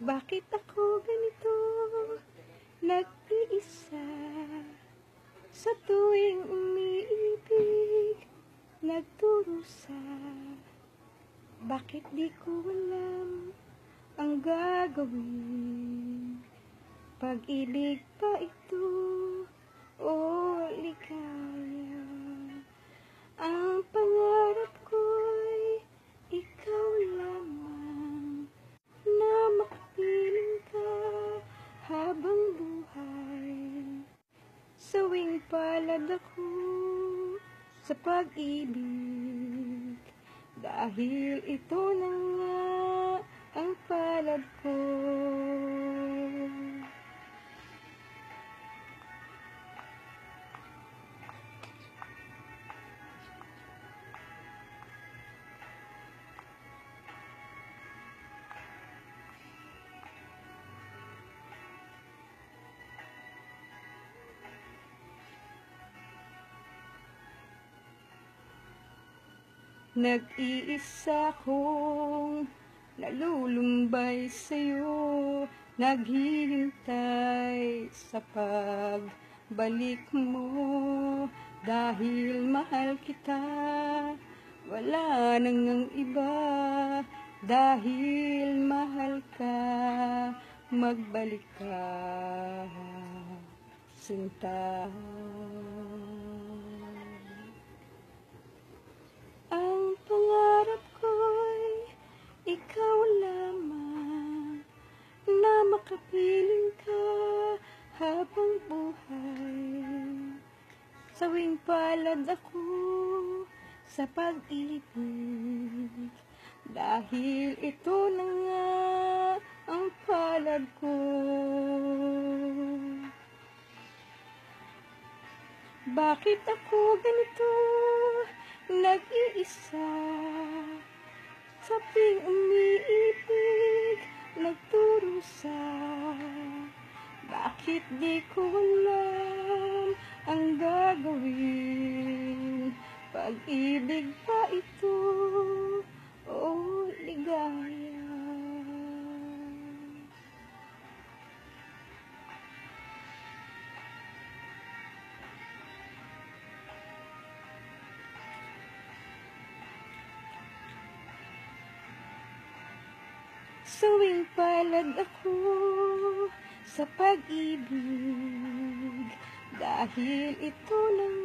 Bakit ako ganito, nag-iisa, sa tuwing umiibig, nagdurusa? Bakit di ko alam ang gagawin? Pag-ibig pa ito o ligaya? Ang pangarap ko'y ikaw lamang, na makapiling ka habang buhay. Sawing palad ako sa pag-ibig, dahil ito na nga ang palad ko. Nag-iisa kong nalulumbay sa'yo, naghihintay sa pagbalik mo. Dahil mahal kita, wala nang ang iba. Dahil mahal ka, magbalik ka, sinta. Ang pangarap ko'y ikaw lamang, na makapiling ka habang buhay. Sawing palad ako sa pag-ibig, dahil ito na nga ang palad ko. Bakit ako ganito, nag-iisa, sa tuwing umiibig, nagdurusa? Bakit di ko alam ang gagawin? Pag-ibig pa ito o ligaya? Sawing palad ako sa pag-ibig, dahil ito lang